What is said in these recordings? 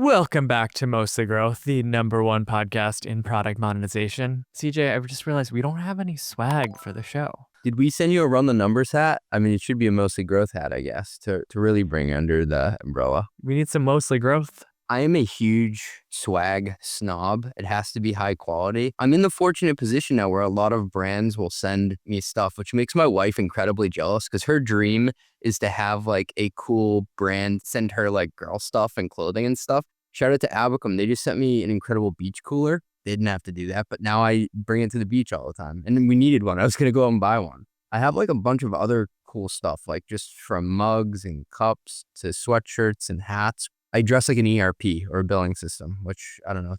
Welcome back to Mostly Growth, the #1 podcast in product monetization. CJ, I just realized we don't have any swag for the show. Did we send you a Run the Numbers hat? I mean, it should be a Mostly Growth hat, I guess, to really bring under the umbrella. We need some Mostly Growth. I am a huge swag snob. It has to be high quality. I'm in the fortunate position now where a lot of brands will send me stuff, which makes my wife incredibly jealous because her dream is to have like a cool brand send her like girl stuff and clothing and stuff. Shout out to Abacum. They just sent me an incredible beach cooler. They didn't have to do that, but now I bring it to the beach all the time. And we needed one. I was going to go out and buy one. I have like a bunch of other cool stuff, like just from mugs and cups to sweatshirts and hats. I dress like an ERP or a billing system, which I don't know.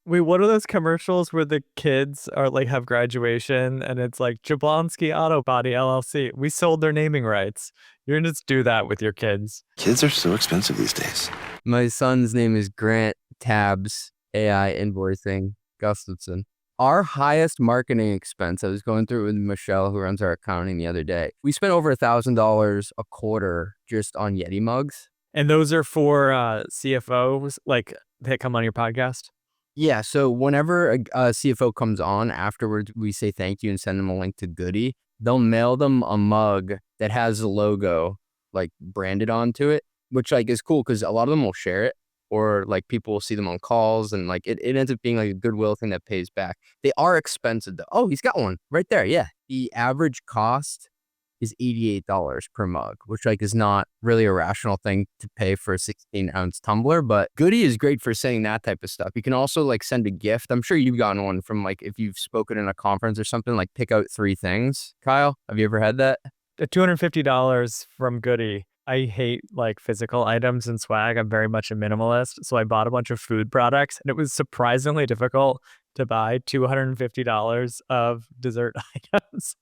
Wait, what are those commercials where the kids are like have graduation and it's like Jablonski Auto Body LLC? We sold their naming rights. You're gonna just do that with your kids. Kids are so expensive these days. My son's name is Grant Tabs AI Invoicing Gustafson. Our highest marketing expense, I was going through it with Michelle, who runs our accounting the other day. We spent over $1,000 a quarter just on Yeti mugs. And those are for CFOs, like that come on your podcast? Yeah, so whenever a CFO comes on, afterwards we say thank you and send them a link to Goody. They'll mail them a mug that has the logo like branded onto it, which like is cool because a lot of them will share it or like people will see them on calls and like it ends up being like a goodwill thing that pays back. They are expensive though. Oh, he's got one right there. Yeah. The average cost is $88 per mug, which like is not really a rational thing to pay for a 16-ounce tumbler, but Goody is great for saying that type of stuff. You can also like send a gift. I'm sure you've gotten one from like if you've spoken in a conference or something, like pick out 3 things. Kyle, have you ever had that? $250 from Goody. I hate like physical items and swag. I'm very much a minimalist. So I bought a bunch of food products and it was surprisingly difficult to buy $250 of dessert items.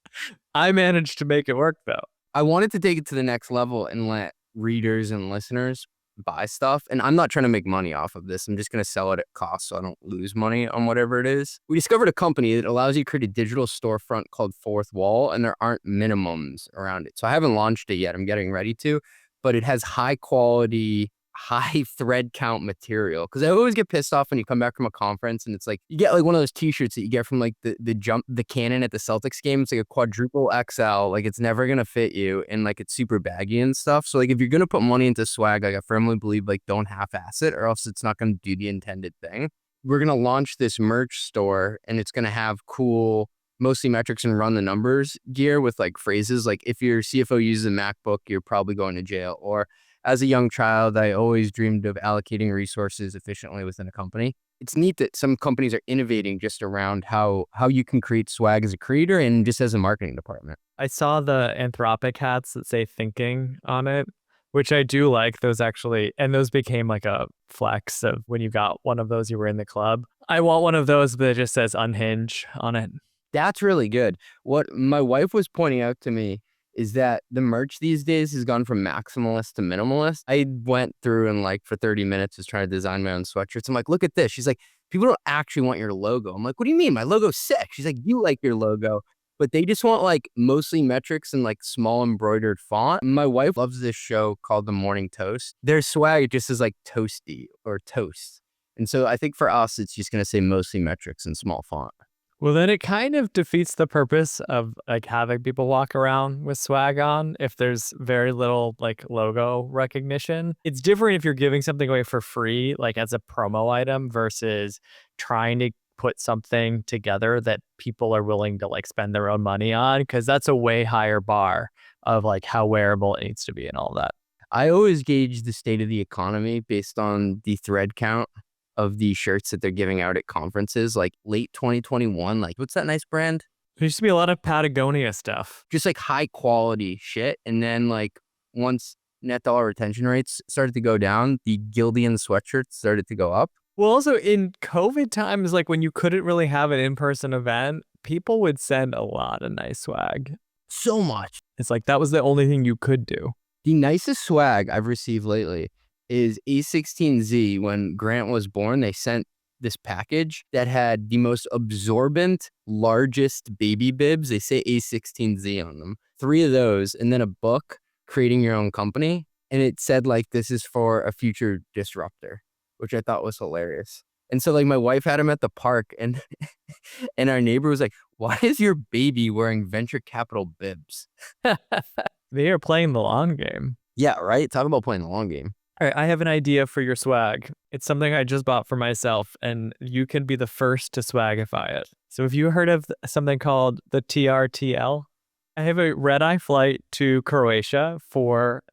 I managed to make it work though. I wanted to take it to the next level and let readers and listeners buy stuff. And I'm not trying to make money off of this. I'm just going to sell it at cost so I don't lose money on whatever it is. We discovered a company that allows you to create a digital storefront called Fourth Wall, and there aren't minimums around it. So I haven't launched it yet. I'm getting ready to, but it has high quality, high thread count material. Because I always get pissed off when you come back from a conference and it's like you get like one of those t-shirts that you get from like the cannon at the Celtics game. It's like a quadruple XL, like it's never gonna fit you and like it's super baggy and stuff. So like if you're gonna put money into swag, like I firmly believe like don't half-ass it or else it's not gonna do the intended thing. We're gonna launch this merch store and it's gonna have cool mostly metrics and run the numbers gear with like phrases like if your CFO uses a MacBook, you're probably going to jail, or as a young child, I always dreamed of allocating resources efficiently within a company. It's neat that some companies are innovating just around how you can create swag as a creator and just as a marketing department. I saw the Anthropic hats that say thinking on it, which I do like. Those actually, and those became like a flex of when you got one of those, you were in the club. I want one of those, but it just says unhinge on it. That's really good. What my wife was pointing out to me is that the merch these days has gone from maximalist to minimalist. I went through and like for 30 minutes was trying to design my own sweatshirts. I'm like, look at this. She's like, people don't actually want your logo. I'm like, what do you mean? My logo's sick. She's like, you like your logo, but they just want like mostly metrics and like small embroidered font. My wife loves this show called The Morning Toast. Their swag just is like toasty or toast. And so I think for us, it's just going to say mostly metrics and small font. Well, then it kind of defeats the purpose of like having people walk around with swag on if there's very little like logo recognition. It's different if you're giving something away for free, like as a promo item versus trying to put something together that people are willing to like spend their own money on, because that's a way higher bar of like how wearable it needs to be and all that. I always gauge the state of the economy based on the thread count of the shirts that they're giving out at conferences, like late 2021. Like, what's that nice brand? There used to be a lot of Patagonia stuff. Just like high quality shit. And then like once net dollar retention rates started to go down, the Gildan sweatshirts started to go up. Well, also in COVID times, like when you couldn't really have an in-person event, people would send a lot of nice swag. So much. It's like that was the only thing you could do. The nicest swag I've received lately is A16Z. When Grant was born, they sent this package that had the most absorbent, largest baby bibs. They say A16Z on them. 3 of those, and then a book, Creating Your Own Company. And it said like, this is for a future disruptor. which I thought was hilarious. And so like my wife had him at the park, and and our neighbor was like, "Why is your baby wearing venture capital bibs?" They are playing the long game. Yeah, right. Talk about playing the long game. All right, I have an idea for your swag. It's something I just bought for myself, and you can be the first to swagify it. So have you heard of something called the TRTL? I have a red-eye flight to Croatia for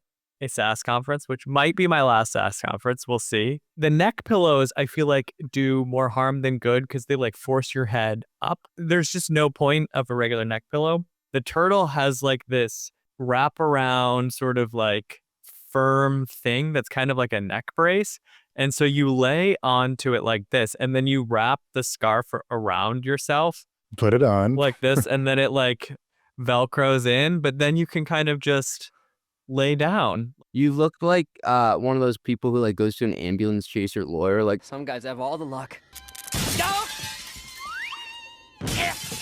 a SaaS conference, which might be my last SaaS conference. We'll see. The neck pillows, I feel like, do more harm than good because they like force your head up. There's just no point of a regular neck pillow. The turtle has like this wrap around sort of like firm thing that's kind of like a neck brace. And so you lay onto it like this, and then you wrap the scarf around yourself Put it on. like this, and then it like Velcros in, but then you can kind of just lay down. You look like one of those people who like goes to an ambulance chaser lawyer. Like Some guys have all the luck.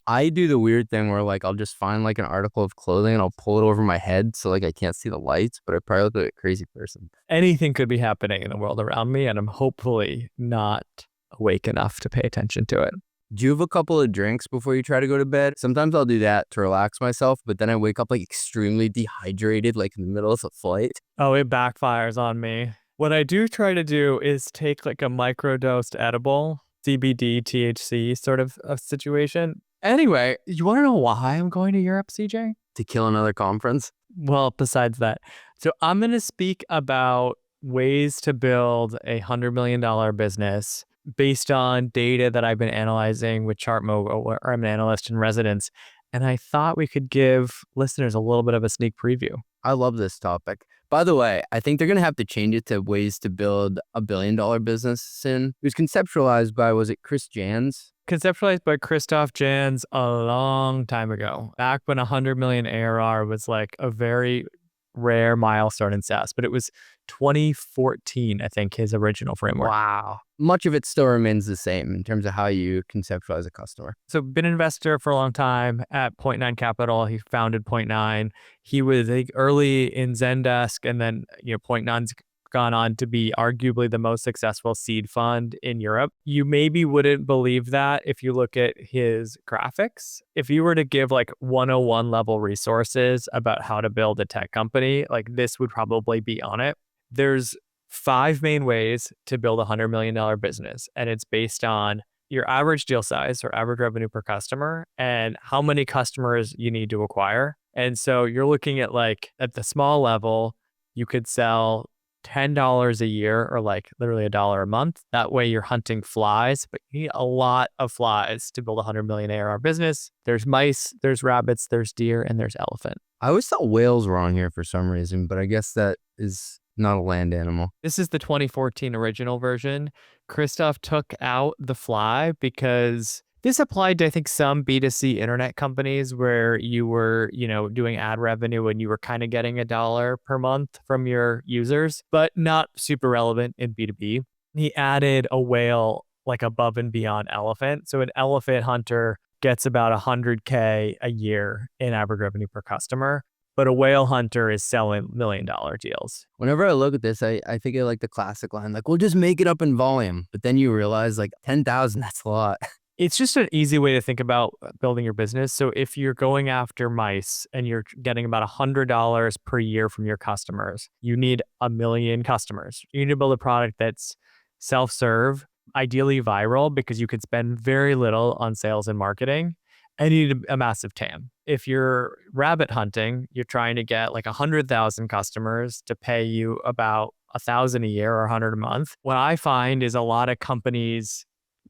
I do the weird thing where like I'll just find like an article of clothing and I'll pull it over my head so like I can't see the lights, but I probably look like a crazy person. Anything could be happening in the world around me, and I'm hopefully not awake enough to pay attention to it. Do you have a couple of drinks before you try to go to bed? Sometimes I'll do that to relax myself, but then I wake up like extremely dehydrated, like in the middle of the flight. Oh, it backfires on me. What I do try to do is take like a microdosed edible, CBD, THC sort of a situation. Anyway, you want to know why I'm going to Europe, CJ? To kill another conference? Well, besides that. So I'm going to speak about ways to build a $100 million business based on data that I've been analyzing with Chartmogul, where I'm an analyst in residence. And I thought we could give listeners a little bit of a sneak preview. I love this topic. By the way, I think they're going to have to change it to ways to build a $1 billion business soon. It was conceptualized by, was it Chris Jans? Conceptualized by Christoph Jans a long time ago, back when 100 million ARR was like a very rare milestone in SaaS, but it was 2014, I think, his original framework. Wow. Much of it still remains the same in terms of how you conceptualize a customer. So been an investor for a long time at Point 9 Capital. He founded Point 9. He was like early in Zendesk, and then Point 9's gone on to be arguably the most successful seed fund in Europe. You maybe wouldn't believe that if you look at his graphics. If you were to give like 101 level resources about how to build a tech company, like this would probably be on it. There's 5 main ways to build a $100 million business, and it's based on your average deal size or average revenue per customer and how many customers you need to acquire. And so you're looking at like at the small level, you could sell $10 a year or like literally $1 a month. That way you're hunting flies, but you need a lot of flies to build a 100 million ARR business. There's mice, there's rabbits, there's deer, and there's elephant. I always thought whales were on here for some reason, but I guess that is not a land animal. This is the 2014 original version. Christoph took out the fly because this applied to, I think, some B2C internet companies where you were, doing ad revenue and you were kind of getting $1 per month from your users, but not super relevant in B2B. He added a whale like above and beyond elephant. So an elephant hunter gets about $100K a year in average revenue per customer, but a whale hunter is selling $1 million deals. Whenever I look at this, I think of like the classic line, like, we'll just make it up in volume. But then you realize like 10,000, that's a lot. It's just an easy way to think about building your business. So if you're going after mice and you're getting about $100 per year from your customers, you need 1 million customers. You need to build a product that's self-serve, ideally viral, because you could spend very little on sales and marketing, and you need a massive TAM. If you're rabbit hunting, you're trying to get like 100,000 customers to pay you about 1,000 a year or 100 a month. What I find is a lot of companies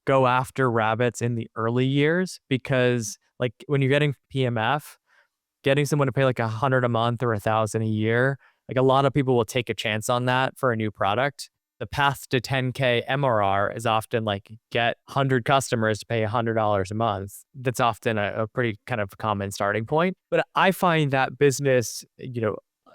go after rabbits in the early years because like when you're getting PMF, getting someone to pay like 100 a month or 1,000 a year, like a lot of people will take a chance on that for a new product. The path to 10K MRR is often like get 100 customers to pay $100 a month. That's often a pretty kind of common starting point. But I find that business,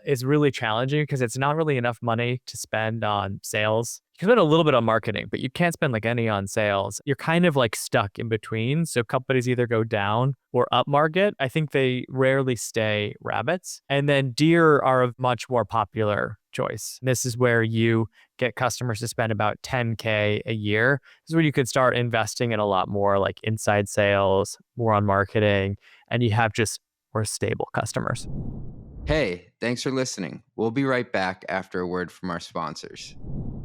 is really challenging because it's not really enough money to spend on sales. You can spend a little bit on marketing, but you can't spend like any on sales. You're kind of like stuck in between. So companies either go down or up market. I think they rarely stay rabbits. And then deer are a much more popular choice. This is where you get customers to spend about 10K a year. This is where you could start investing in a lot more like inside sales, more on marketing, and you have just more stable customers. Hey, thanks for listening. We'll be right back after a word from our sponsors.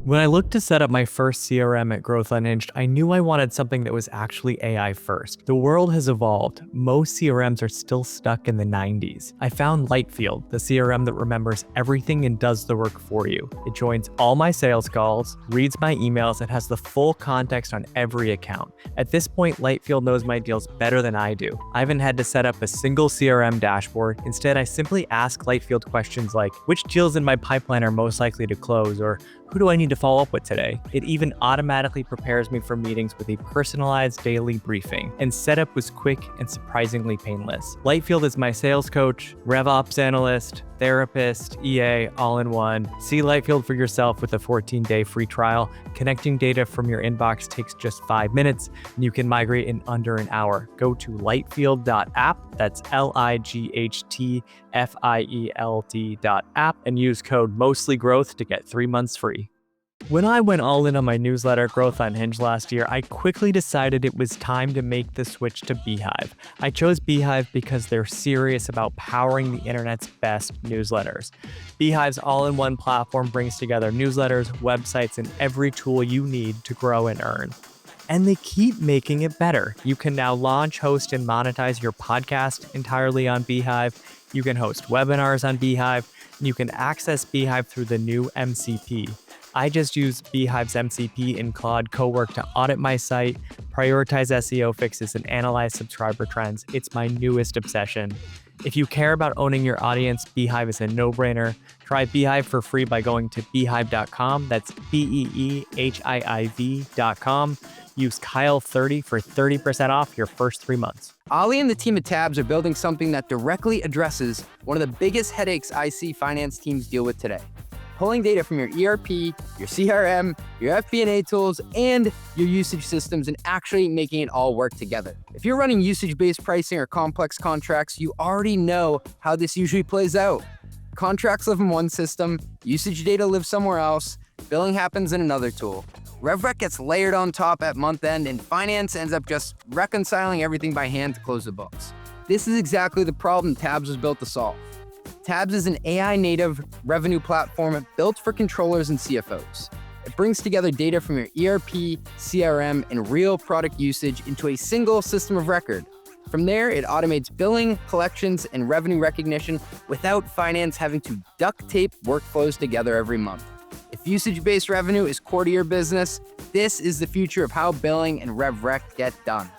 When I looked to set up my first CRM at Growth Unhinged, I knew I wanted something that was actually AI first. The world has evolved. Most CRMs are still stuck in the 90s. I found Lightfield, the CRM that remembers everything and does the work for you. It joins all my sales calls, reads my emails, and has the full context on every account. At this point, Lightfield knows my deals better than I do. I haven't had to set up a single CRM dashboard. Instead, I simply ask Lightfield questions like, which deals in my pipeline are most likely to close, or who do I need to follow up with today? It even automatically prepares me for meetings with a personalized daily briefing, and setup was quick and surprisingly painless. Lightfield is my sales coach, RevOps analyst, therapist, EA, all in one. See Lightfield for yourself with a 14-day free trial. Connecting data from your inbox takes just 5 minutes, and you can migrate in under an hour. Go to lightfield.app, that's LIGHTFIELD.app, and use code MOSTLYGROWTH to get 3 months free. When I went all in on my newsletter, Growth Unhinged, last year, I quickly decided it was time to make the switch to beehiiv. I chose beehiiv because they're serious about powering the internet's best newsletters. beehiiv's all-in-one platform brings together newsletters, websites, and every tool you need to grow and earn. And they keep making it better. You can now launch, host, and monetize your podcast entirely on beehiiv. You can host webinars on beehiiv, and you can access beehiiv through the new MCP. I just use beehiiv's MCP in Claude Cowork to audit my site, prioritize SEO fixes, and analyze subscriber trends. It's my newest obsession. If you care about owning your audience, beehiiv is a no-brainer. Try beehiiv for free by going to beehiiv.com. That's BEEHIIV.com. Use Kyle30 for 30% off your first 3 months. Ali and the team at Tabs are building something that directly addresses one of the biggest headaches I see finance teams deal with today. Pulling data from your ERP, your CRM, your FP&A tools, and your usage systems and actually making it all work together. If you're running usage-based pricing or complex contracts, you already know how this usually plays out. Contracts live in one system, usage data lives somewhere else, billing happens in another tool. RevRec gets layered on top at month end, and finance ends up just reconciling everything by hand to close the books. This is exactly the problem Tabs was built to solve. Tabs is an AI-native revenue platform built for controllers and CFOs. It brings together data from your ERP, CRM, and real product usage into a single system of record. From there, it automates billing, collections, and revenue recognition without finance having to duct tape workflows together every month. If usage-based revenue is core to your business, this is the future of how billing and RevRec get done.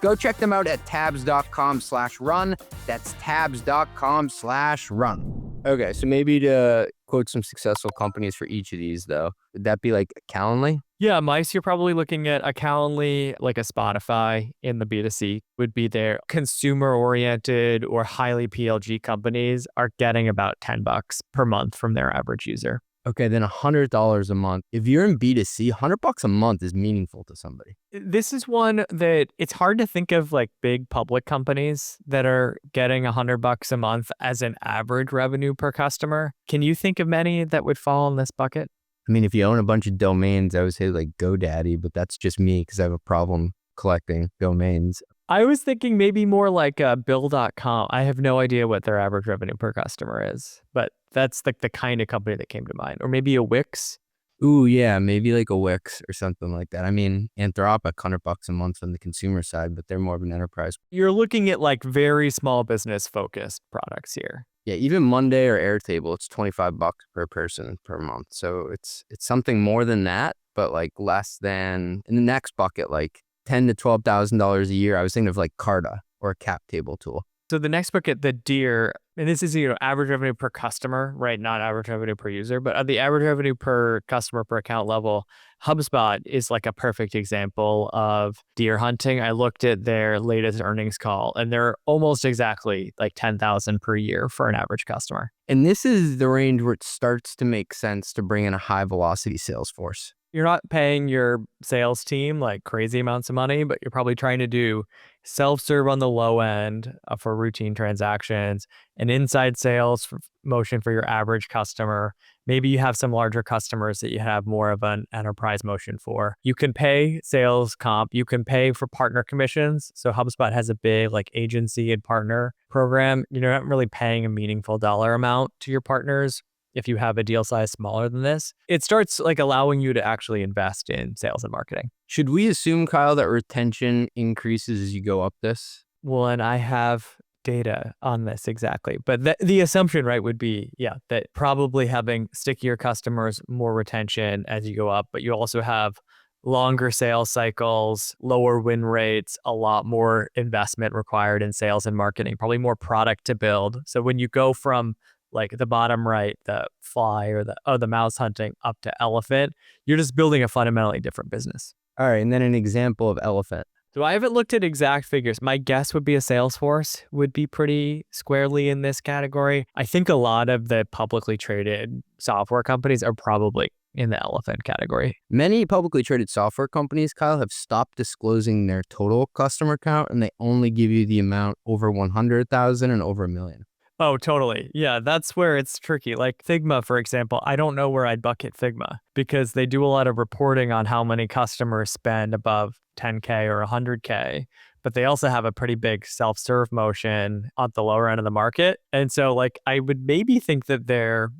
Go check them out at tabs.com/run. That's tabs.com/run. Okay, so maybe to quote some successful companies for each of these, though, would that be like Calendly? Yeah, mice, you're probably looking at a Calendly, like a Spotify in the B2C would be their consumer-oriented or highly PLG companies are getting about $10 per month from their average user. Okay, then $100 a month. If you're in B2C, $100 a month is meaningful to somebody. This is one that it's hard to think of like big public companies that are getting $100 a month as an average revenue per customer. Can you think of many that would fall in this bucket? I mean, if you own a bunch of domains, I would say like GoDaddy, but that's just me because I have a problem collecting domains. I was thinking maybe more like Bill.com. I have no idea what their average revenue per customer is, but that's like the kind of company that came to mind. Or maybe a Wix. Ooh, yeah, maybe like a Wix or something like that. I mean, Anthropic, $100 a month on the consumer side, but they're more of an enterprise. You're looking at like very small business focused products here. Yeah, even Monday or Airtable, it's $25 per person per month. So it's something more than that, but like less than in the next bucket, like $10,000 to $12,000 a year. I was thinking of like Carta or a cap table tool. So the next bucket, the Deer, and this is, average revenue per customer, right? Not average revenue per user, but at the average revenue per customer per account level, HubSpot is like a perfect example of deer hunting. I looked at their latest earnings call and they're almost exactly like 10,000 per year for an average customer. And this is the range where it starts to make sense to bring in a high velocity sales force. You're not paying your sales team like crazy amounts of money, but you're probably trying to do self-serve on the low end for routine transactions, and inside sales motion for your average customer. Maybe you have some larger customers that you have more of an enterprise motion for. You can pay sales comp. You can pay for partner commissions. So HubSpot has a big like agency and partner program. You're not really paying a meaningful dollar amount to your partners if you have a deal size smaller than this. It starts like allowing you to actually invest in sales and marketing. Should we assume, Kyle, that retention increases as you go up this? Well, and I have data on this exactly. But the assumption, right, would be, yeah, that probably having stickier customers, more retention as you go up, but you also have longer sales cycles, lower win rates, a lot more investment required in sales and marketing, probably more product to build. So when you go from like the bottom right, the fly or the mouse hunting up to elephant, you're just building a fundamentally different business. All right, and then an example of elephant. So I haven't looked at exact figures. My guess would be a Salesforce would be pretty squarely in this category. I think a lot of the publicly traded software companies are probably in the elephant category. Many publicly traded software companies, Kyle, have stopped disclosing their total customer count, and they only give you the amount over 100,000 and over 1 million. Oh, totally. Yeah, that's where it's tricky. Like Figma, for example, I don't know where I'd bucket Figma because they do a lot of reporting on how many customers spend above 10K or 100K, but they also have a pretty big self-serve motion at the lower end of the market. And so like I would maybe think that they're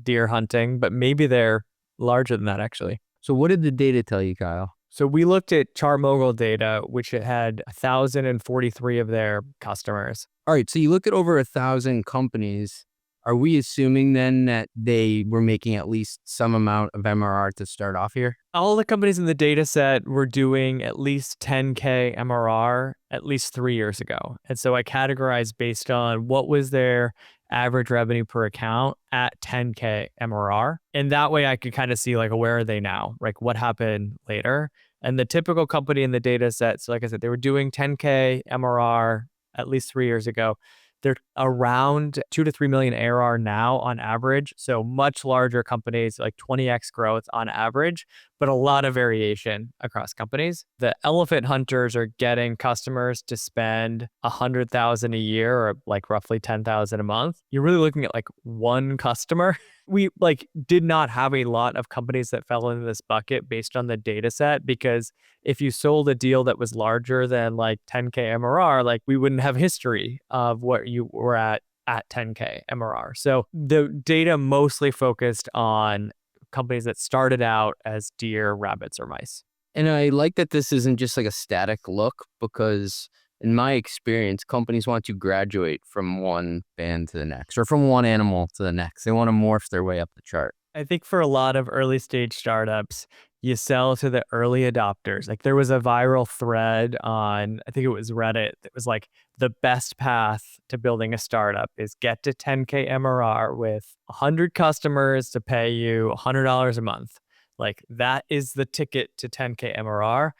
deer hunting, but maybe they're larger than that actually. So what did the data tell you, Kyle? So we looked at Chartmogul data, which it had 1,043 of their customers. All right, so you look at over 1,000 companies. Are we assuming then that they were making at least some amount of MRR to start off here? All the companies in the data set were doing at least 10K MRR at least 3 years ago. And so I categorized based on what was their average revenue per account at 10K MRR. And that way I could kind of see like, where are they now? Like what happened later? And the typical company in the data set, so like I said, they were doing 10K MRR at least 3 years ago. They're around 2 to 3 million ARR now on average. So much larger companies, like 20x growth on average, but a lot of variation across companies. The elephant hunters are getting customers to spend 100,000 a year or like roughly 10,000 a month. You're really looking at like one customer. We like did not have a lot of companies that fell into this bucket based on the data set, because if you sold a deal that was larger than like 10K MRR, like we wouldn't have history of what you were at 10K MRR. So the data mostly focused on companies that started out as deer, rabbits, or mice. And I like that this isn't just like a static look, because in my experience, companies want to graduate from one band to the next or from one animal to the next. They want to morph their way up the chart. I think for a lot of early stage startups, you sell to the early adopters. Like there was a viral thread on, I think it was Reddit, that was like the best path to building a startup is get to 10K MRR with 100 customers to pay you $100 a month. Like that is the ticket to 10K MRR.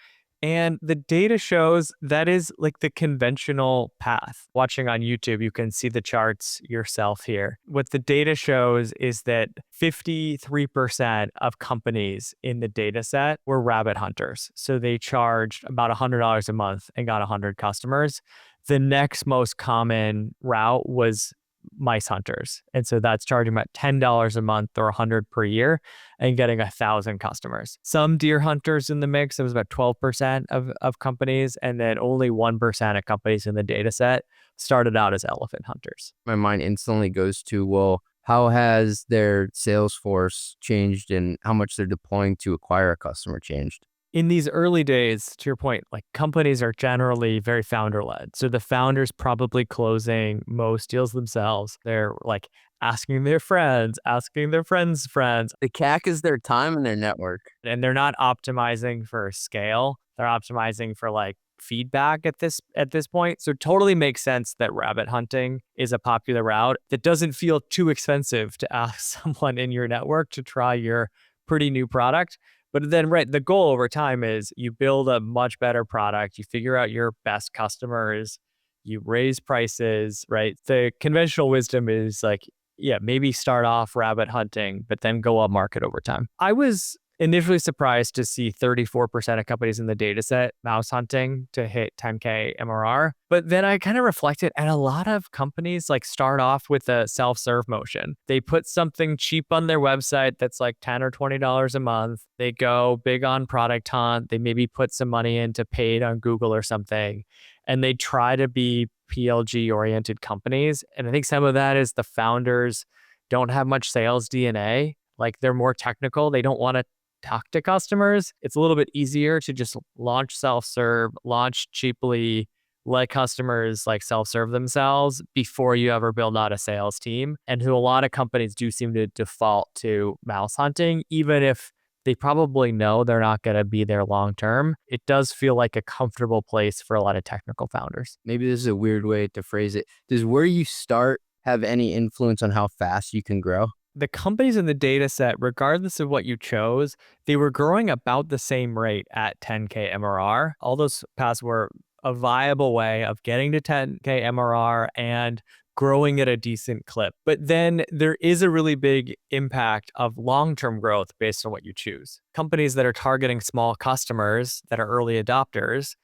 And the data shows that is like the conventional path. Watching on YouTube, you can see the charts yourself here. What the data shows is that 53% of companies in the data set were rabbit hunters. So they charged about $100 a month and got 100 customers. The next most common route was mice hunters. And so that's charging about $10 a month or 100 per year and getting 1,000 customers. Some deer hunters in the mix, it was about 12% of companies, and then only 1% of companies in the data set started out as elephant hunters. My mind instantly goes to, well, how has their sales force changed and how much they're deploying to acquire a customer changed? In these early days, to your point, like companies are generally very founder-led. So the founders probably closing most deals themselves. They're like asking their friends' friends. The CAC is their time and their network. And they're not optimizing for scale. They're optimizing for like feedback at this point. So totally makes sense that rabbit hunting is a popular route that doesn't feel too expensive to ask someone in your network to try your pretty new product. But then, right, the goal over time is you build a much better product, you figure out your best customers, you raise prices, right? The conventional wisdom is like, yeah, maybe start off rabbit hunting, but then go up market over time. I was initially surprised to see 34% of companies in the data set mouse hunting to hit 10K MRR. But then I kind of reflected, and a lot of companies like start off with a self-serve motion. They put something cheap on their website that's like $10 or $20 a month. They go big on product hunt. They maybe put some money into paid on Google or something, and they try to be PLG oriented companies. And I think some of that is the founders don't have much sales DNA. Like they're more technical. They don't want to talk to customers. It's a little bit easier to just launch self-serve, launch cheaply, let customers like self-serve themselves before you ever build out a sales team. And who a lot of companies do seem to default to mouse hunting, even if they probably know they're not going to be there long term. It does feel like a comfortable place for a lot of technical founders. Maybe this is a weird way to phrase it. Does where you start have any influence on how fast you can grow? The companies in the data set, regardless of what you chose, they were growing about the same rate at 10K MRR. All those paths were a viable way of getting to 10K MRR and growing at a decent clip. But then there is a really big impact of long-term growth based on what you choose. Companies that are targeting small customers that are early adopters,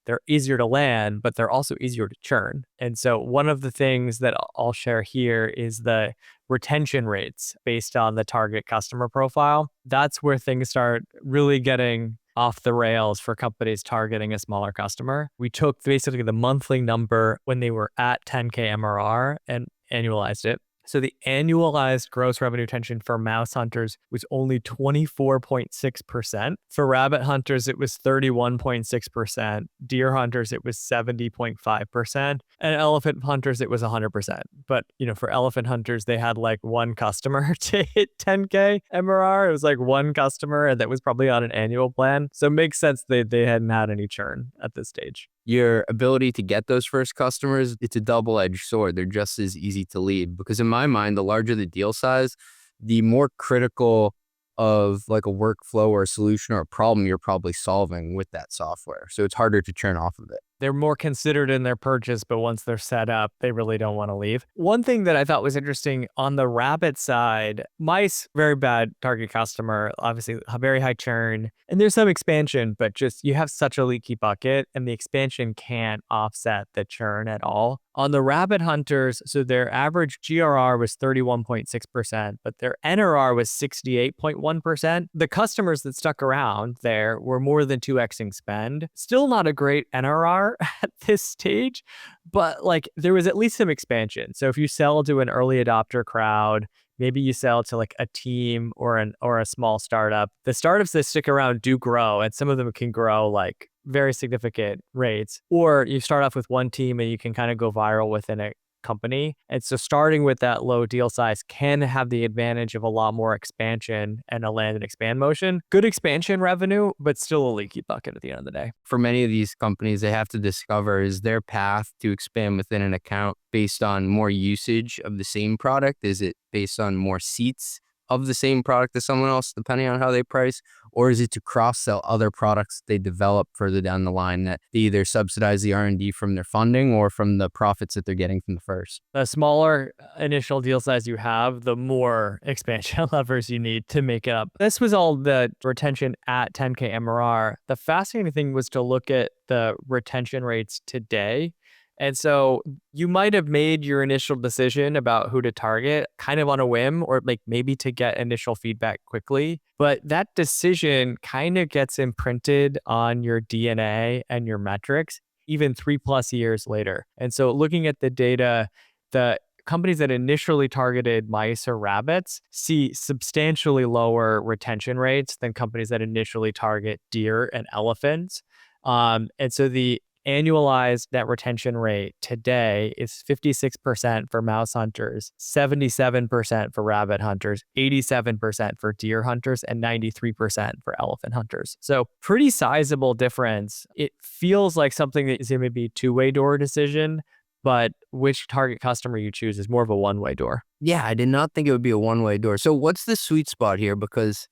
they're easier to land, but they're also easier to churn. And so one of the things that I'll share here is the retention rates based on the target customer profile. That's where things start really getting off the rails for companies targeting a smaller customer. We took basically the monthly number when they were at 10K MRR and annualized it. So the annualized gross revenue retention for mouse hunters was only 24.6%. For rabbit hunters, it was 31.6%. Deer hunters, it was 70.5%. And elephant hunters, it was 100%. But, for elephant hunters, they had like one customer to hit 10K MRR. It was like one customer, and that was probably on an annual plan. So it makes sense they hadn't had any churn at this stage. Your ability to get those first customers, it's a double-edged sword. They're just as easy to lead because in my mind, the larger the deal size, the more critical of like a workflow or a solution or a problem you're probably solving with that software. So it's harder to churn off of it. They're more considered in their purchase, but once they're set up, they really don't want to leave. One thing that I thought was interesting on the rabbit side, mice, very bad target customer, obviously a very high churn, and there's some expansion, but just you have such a leaky bucket and the expansion can't offset the churn at all. On the rabbit hunters, so their average GRR was 31.6%, but their NRR was 68.1%. The customers that stuck around there were more than 2xing spend. Still not a great NRR at this stage, but like there was at least some expansion. So if you sell to an early adopter crowd, maybe you sell to like a team or a small startup, the startups that stick around do grow, and some of them can grow like very significant rates. Or you start off with one team and you can kind of go viral within a company. And so starting with that low deal size can have the advantage of a lot more expansion and a land and expand motion. Good expansion revenue, but still a leaky bucket at the end of the day. For many of these companies, they have to discover is their path to expand within an account based on more usage of the same product? Is it based on more seats of the same product to someone else, depending on how they price? Or is it to cross-sell other products they develop further down the line that they either subsidize the R&D from their funding or from the profits that they're getting from the first? The smaller initial deal size you have, the more expansion levers you need to make it up. This was all the retention at 10K MRR. The fascinating thing was to look at the retention rates today. And so you might have made your initial decision about who to target kind of on a whim or like maybe to get initial feedback quickly. But that decision kind of gets imprinted on your DNA and your metrics even 3+ years later. And so looking at the data, the companies that initially targeted mice or rabbits see substantially lower retention rates than companies that initially target deer and elephants. And so the annualized net retention rate today is 56% for mouse hunters, 77% for rabbit hunters, 87% for deer hunters, and 93% for elephant hunters. So pretty sizable difference. It feels like something that is going to be a two-way door decision, but which target customer you choose is more of a one-way door. Yeah, I did not think it would be a one-way door. So what's the sweet spot here? Because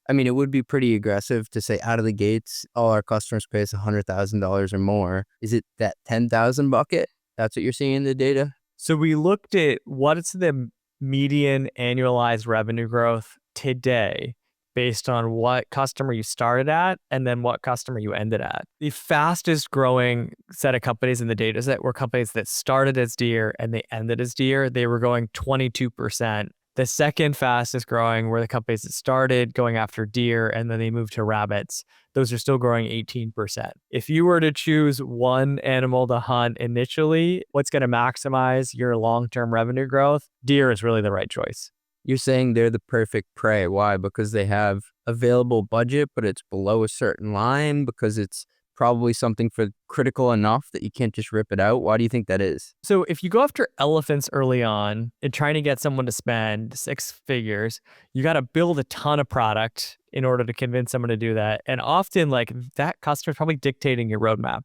it would be pretty aggressive to say out of the gates, all our customers pay us $100,000 or more. Is it that 10,000 bucket? That's what you're seeing in the data? So we looked at what's the median annualized revenue growth today based on what customer you started at and then what customer you ended at. The fastest growing set of companies in the data set were companies that started as deer and they ended as deer. They were going 22%. The second fastest growing were the companies that started going after deer and then they moved to rabbits. Those are still growing 18%. If you were to choose one animal to hunt initially, what's going to maximize your long-term revenue growth? Deer is really the right choice. You're saying they're the perfect prey. Why? Because they have available budget, but it's below a certain line, because it's probably something for critical enough that you can't just rip it out. Why do you think that is? So if you go after elephants early on and trying to get someone to spend 6 figures, you got to build a ton of product in order to convince someone to do that. And often like that customer is probably dictating your roadmap.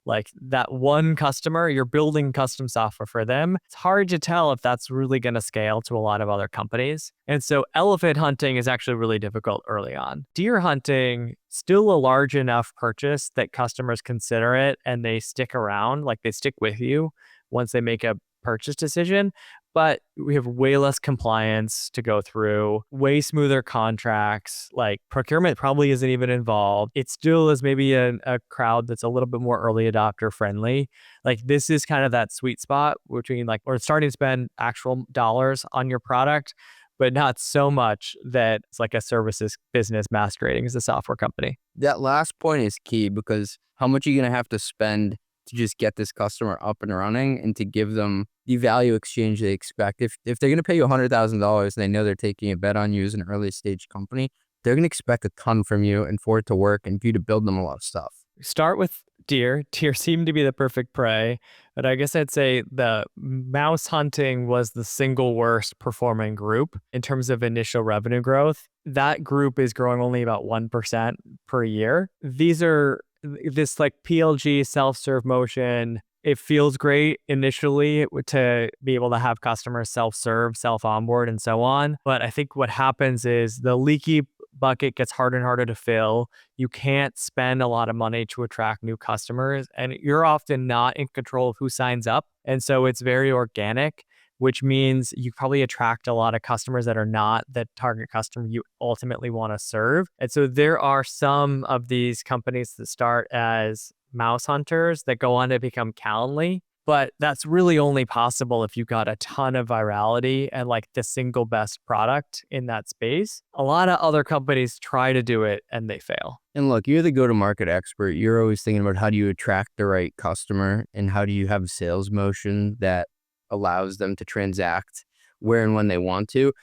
Like that one customer, you're building custom software for them. It's hard to tell if that's really going to scale to a lot of other companies. And so elephant hunting is actually really difficult early on. Deer hunting, still a large enough purchase that customers consider it and they stick around, like they stick with you once they make a purchase decision. But we have way less compliance to go through, way smoother contracts, like procurement probably isn't even involved. It still is maybe a crowd that's a little bit more early adopter friendly. Like this is kind of that sweet spot between like, or starting to spend actual dollars on your product, but not so much that it's like a services business masquerading as a software company. That last point is key, because how much are you going to have to spend to just get this customer up and running and to give them the value exchange they expect? If they're going to pay you $100,000 and they know they're taking a bet on you as an early stage company, they're going to expect a ton from you and for it to work and for you to build them a lot of stuff. Start with deer. Deer seem to be the perfect prey, but I guess I'd say the mouse hunting was the single worst performing group in terms of initial revenue growth. That group is growing only about 1% per year. These are this like PLG self-serve motion. It feels great initially to be able to have customers self-serve, self-onboard, and so on. But I think what happens is the leaky bucket gets harder and harder to fill. You can't spend a lot of money to attract new customers, and you're often not in control of who signs up. And so it's very organic, which means you probably attract a lot of customers that are not the target customer you ultimately want to serve. And so there are some of these companies that start as mouse hunters that go on to become Calendly, but that's really only possible if you got a ton of virality and like the single best product in that space. A lot of other companies try to do it and they fail. And look, you're the go-to-market expert. You're always thinking about how do you attract the right customer and how do you have a sales motion that allows them to transact where and when they want to.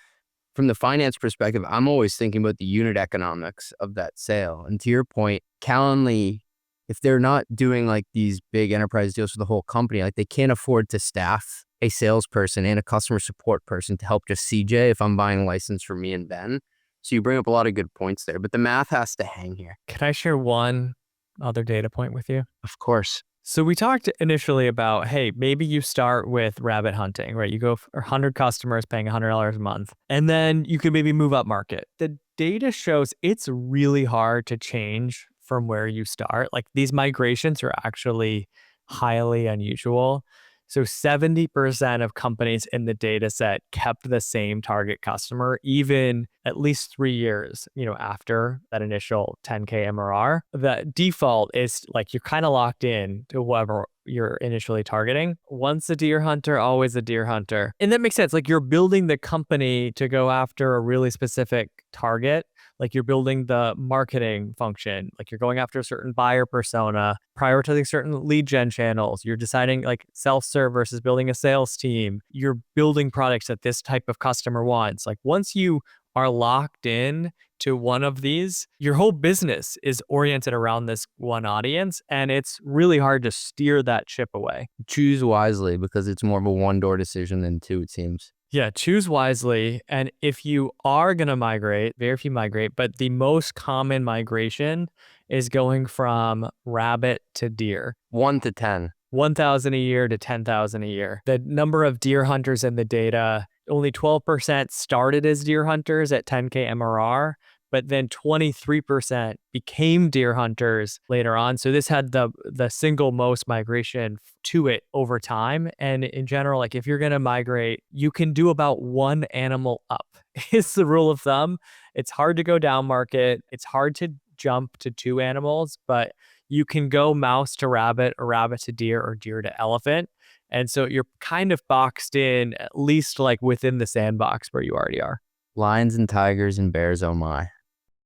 From the finance perspective, I'm always thinking about the unit economics of that sale. And to your point, Calendly, if they're not doing like these big enterprise deals for the whole company, like they can't afford to staff a salesperson and a customer support person to help just CJ if I'm buying a license for me and Ben. So you bring up a lot of good points there, but the math has to hang here. Can I share one other data point with you? Of course. So we talked initially about, hey, maybe you start with rabbit hunting, right? You go for 100 customers paying $100 a month, and then you can maybe move up market. The data shows it's really hard to change from where you start. Like these migrations are actually highly unusual. So 70% of companies in the data set kept the same target customer, even at least 3 years, after that initial 10K MRR. The default is like you're kind of locked in to whoever you're initially targeting. Once a deer hunter, always a deer hunter. And that makes sense. Like you're building the company to go after a really specific target. Like you're building the marketing function, like you're going after a certain buyer persona, prioritizing certain lead gen channels. You're deciding like self-serve versus building a sales team. You're building products that this type of customer wants. Like once you are locked in to one of these, your whole business is oriented around this one audience, and it's really hard to steer that ship away. Choose wisely, because it's more of a one-door decision than two, it seems. Yeah, choose wisely. And if you are going to migrate, very few migrate, but the most common migration is going from rabbit to deer. 1 to 10. 1,000 a year to 10,000 a year. The number of deer hunters in the data, only 12% started as deer hunters at 10K MRR, but then 23% became deer hunters later on. So this had the single most migration to it over time. And in general, like if you're going to migrate, you can do about one animal up is the rule of thumb. It's hard to go down market. It's hard to jump to 2 animals, but you can go mouse to rabbit or rabbit to deer or deer to elephant. And so you're kind of boxed in, at least like within the sandbox where you already are. Lions and tigers and bears, oh my.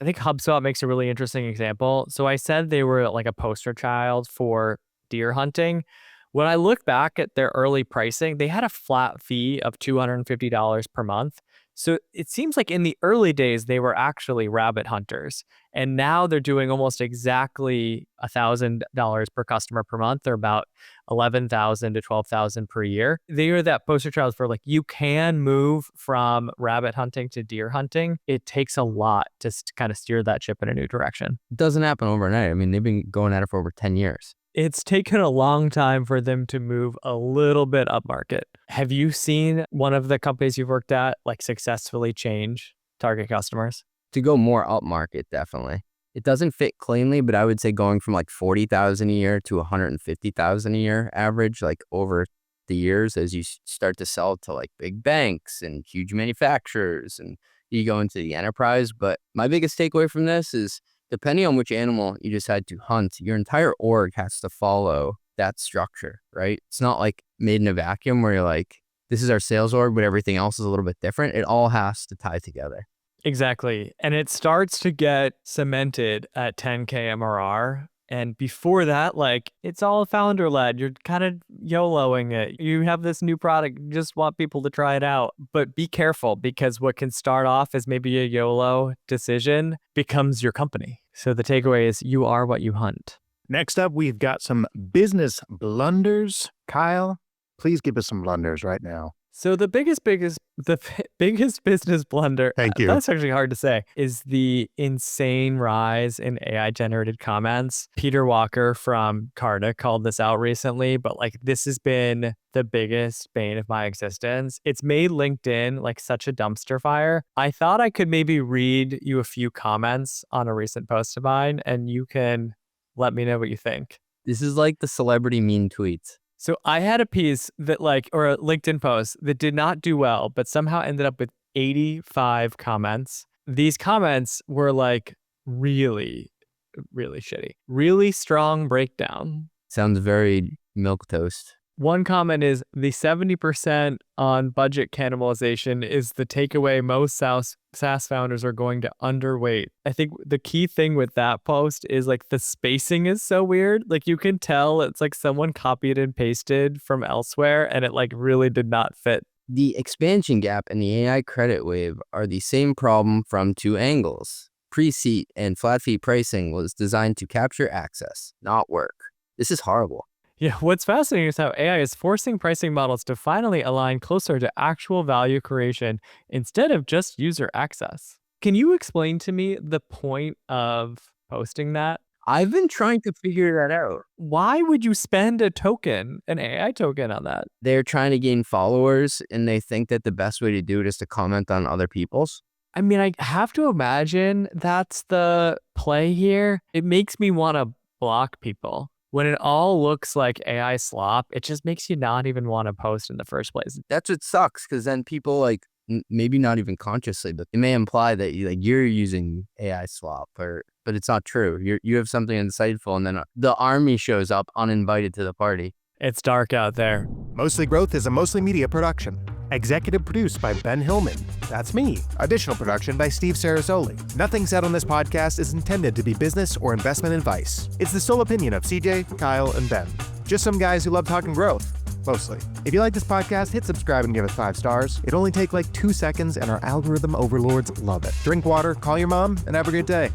I think HubSpot makes a really interesting example. So I said they were like a poster child for deer hunting. When I look back at their early pricing, they had a flat fee of $250 per month. So it seems like in the early days, they were actually rabbit hunters. And now they're doing almost exactly $1,000 per customer per month, or about $11,000 to $12,000 per year. They are that poster child for like, you can move from rabbit hunting to deer hunting. It takes a lot to kind of steer that ship in a new direction. It doesn't happen overnight. I mean, they've been going at it for over 10 years. It's taken a long time for them to move a little bit upmarket. Have you seen one of the companies you've worked at like successfully change target customers? To go more upmarket, definitely. It doesn't fit cleanly, but I would say going from like 40,000 a year to 150,000 a year average, like over the years, as you start to sell to like big banks and huge manufacturers, and you go into the enterprise. But my biggest takeaway from this is, depending on which animal you decide to hunt, your entire org has to follow that structure, right? It's not like made in a vacuum where you're like, this is our sales org, but everything else is a little bit different. It all has to tie together. Exactly. And it starts to get cemented at 10K MRR. And before that, like, it's all founder led. You're kind of YOLOing it. You have this new product, you just want people to try it out. But be careful, because what can start off as maybe a YOLO decision becomes your company. So the takeaway is, you are what you hunt. Next up, we've got some business blunders. Kyle, please give us some blunders right now. So the biggest business blunder, Thank you. That's actually hard to say, is the insane rise in AI generated comments. Peter Walker from Carta called this out recently, but like, this has been the biggest bane of my existence. It's made LinkedIn like such a dumpster fire. I thought I could maybe read you a few comments on a recent post of mine, and you can let me know what you think. This is like the celebrity mean tweets. So I had a piece that or a LinkedIn post that did not do well, but somehow ended up with 85 comments. These comments were like really, really shitty. Really strong breakdown. Sounds very milquetoast. One comment is, the 70% on budget cannibalization is the takeaway most SaaS founders are going to underweight. I think the key thing with that post is like the spacing is so weird. Like you can tell it's like someone copied and pasted from elsewhere, and it like really did not fit. The expansion gap and the AI credit wave are the same problem from 2 angles. Pre-seat and flat fee pricing was designed to capture access, not work. This is horrible. Yeah, what's fascinating is how AI is forcing pricing models to finally align closer to actual value creation instead of just user access. Can you explain to me the point of posting that? I've been trying to figure that out. Why would you spend a token, an AI token, on that? They're trying to gain followers, and they think that the best way to do it is to comment on other people's. I mean, I have to imagine that's the play here. It makes me want to block people. When it all looks like AI slop, it just makes you not even want to post in the first place. That's what sucks, because then people like, maybe not even consciously, but it may imply that you're using AI slop, but it's not true. You have something insightful, and then the army shows up uninvited to the party. It's dark out there. Mostly Growth is a Mostly Media production. Executive produced by Ben Hillman. That's me. Additional production by Steve Sarasoli. Nothing said on this podcast is intended to be business or investment advice. It's the sole opinion of CJ, Kyle, and Ben. Just some guys who love talking growth. Mostly. If you like this podcast, hit subscribe and give it 5 stars. It'll only take like 2 seconds, and our algorithm overlords love it. Drink water, call your mom, and have a great day.